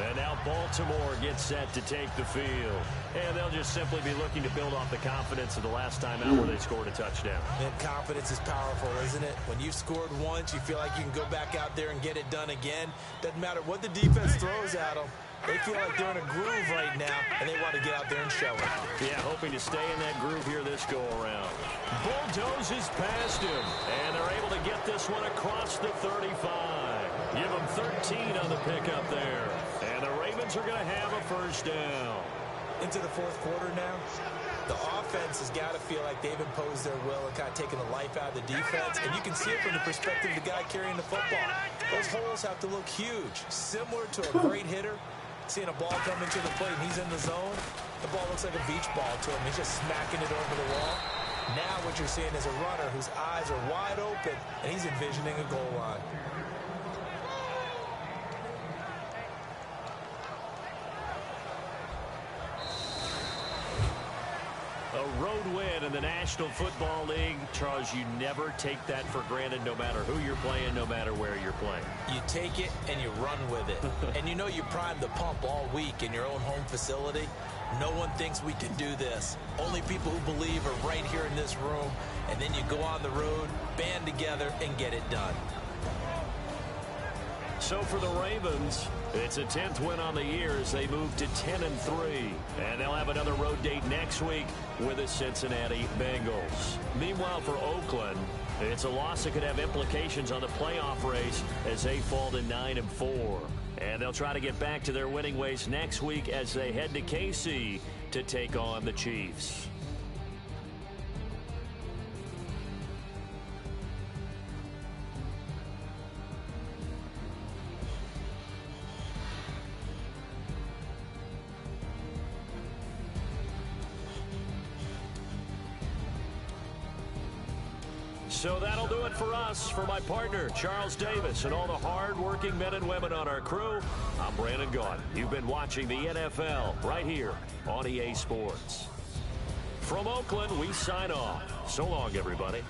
And now Baltimore gets set to take the field. And they'll just simply be looking to build off the confidence of the last time out where they scored a touchdown. And confidence is powerful, isn't it? When you've scored once, you feel like you can go back out there and get it done again. Doesn't matter what the defense throws at them. They feel like they're in a groove right now, and they want to get out there and show it. Yeah, hoping to stay in that groove here this go-around. Bulldozes past him, and they're able to get this one across the 35. Give them 13 on the pickup there. And the Ravens are going to have a first down. Into the 4th quarter now, the offense has got to feel like they've imposed their will and kind of taken the life out of the defense. And you can see it from the perspective of the guy carrying the football. Those holes have to look huge, similar to a great hitter. Seeing a ball come into the plate and he's in the zone, the ball looks like a beach ball to him. He's just smacking it over the wall. Now what you're seeing is a runner whose eyes are wide open, and he's envisioning a goal line. A road win in the National Football League. Charles, you never take that for granted no matter who you're playing, no matter where you're playing. You take it and you run with it. And you know you primed the pump all week in your own home facility. No one thinks we can do this. Only people who believe are right here in this room. And then you go on the road, band together, and get it done. So for the Ravens, it's a 10th win on the year as they move to 10-3. And they'll have another road date next week with the Cincinnati Bengals. Meanwhile, for Oakland, it's a loss that could have implications on the playoff race as they fall to 9-4. And they'll try to get back to their winning ways next week as they head to KC to take on the Chiefs. So that'll do it for us. For my partner, Charles Davis, and all the hard-working men and women on our crew, I'm Brandon Gaudin. You've been watching the NFL right here on EA Sports. From Oakland, we sign off. So long, everybody.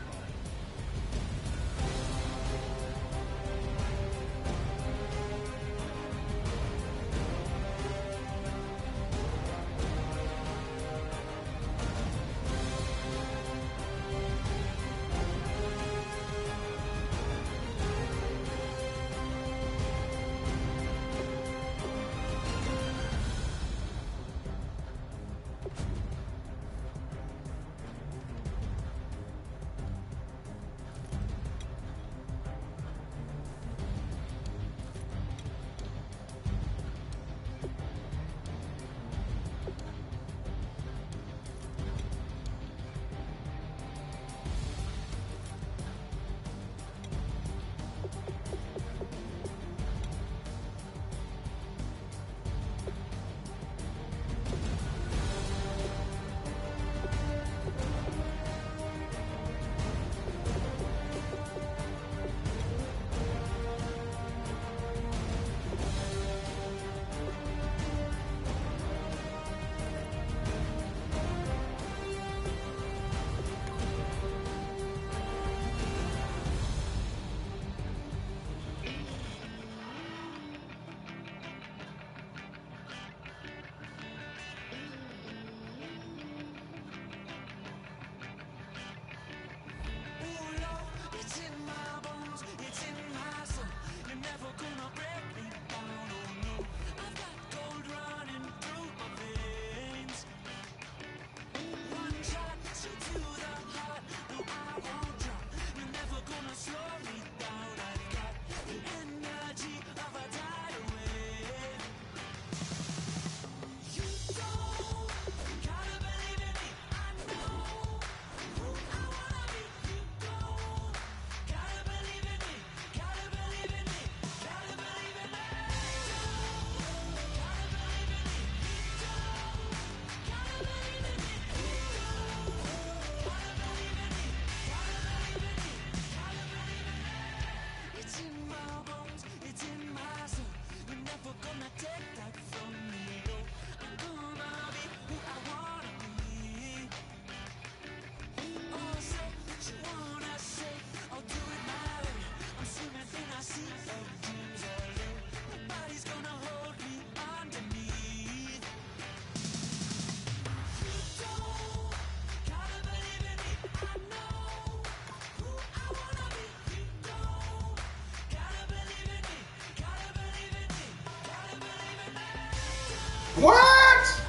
What?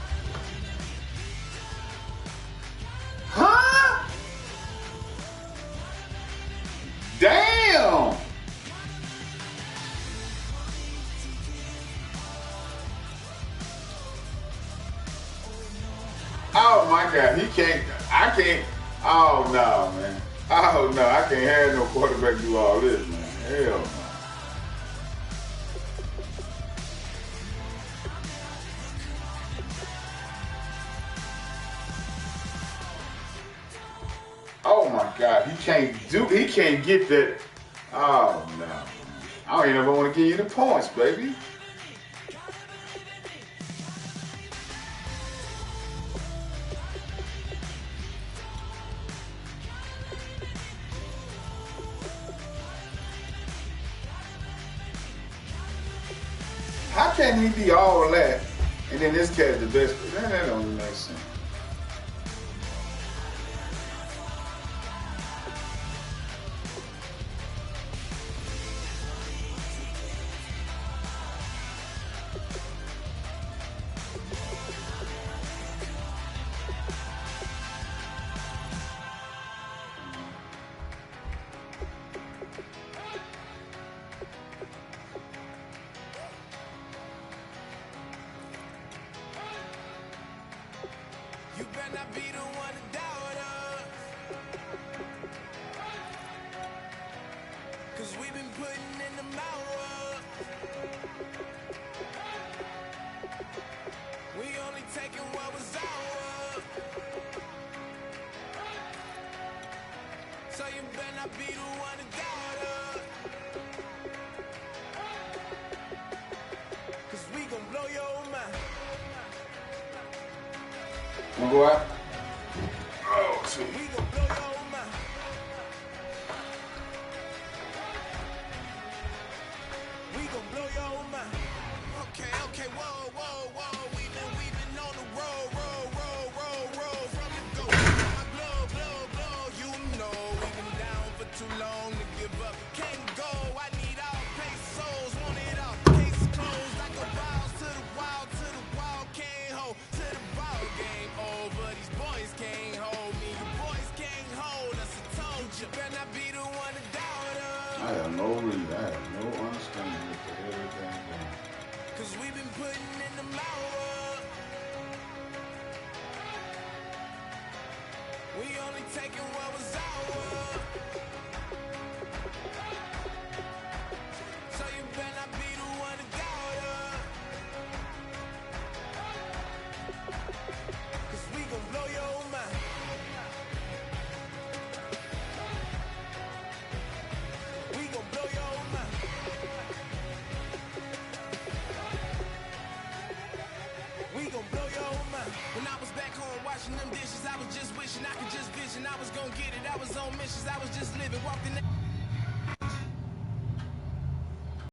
Huh? Damn. Oh my God, he can't. I can't. Oh no, man. Oh no, I can't have no quarterback do all this, man. Hell no. Oh my God, he can't get that. Oh no. I don't even want to give you the points, baby. How can he be all that and then this cat's the best? Man, that don't even make sense. You better not be the one to doubt us. 'Cause we've been putting in the hours. We only taking what was ours. So you better not be the one to doubt us. 'Cause we gon' blow your mind. Wanna go out? Oh, sweet. We gon' blow your mind. We gon' blow your mind. Okay, whoa. We've been on the road. From the go. My blow. You know we've been down for too long to give up. Can't go. I need all pesos. Want it all. Case closed like a wild to the wild. Can't hold to the ball game over. These boys can't hold me. You boys can't hold us. I told you. Better not be the one to doubt us. I have no reason. I have no understanding what the hell is going on. 'Cause we've been putting in the hours. We only taking what was ours. So you better not be the one to doubt us. 'Cause we gon' blow your mind. We gon' blow your mind. We gon' blow your mind. When I was back home washing them dishes, I was just wishing I could just vision. I was gon' get it. I was on missions. I was just living, walking.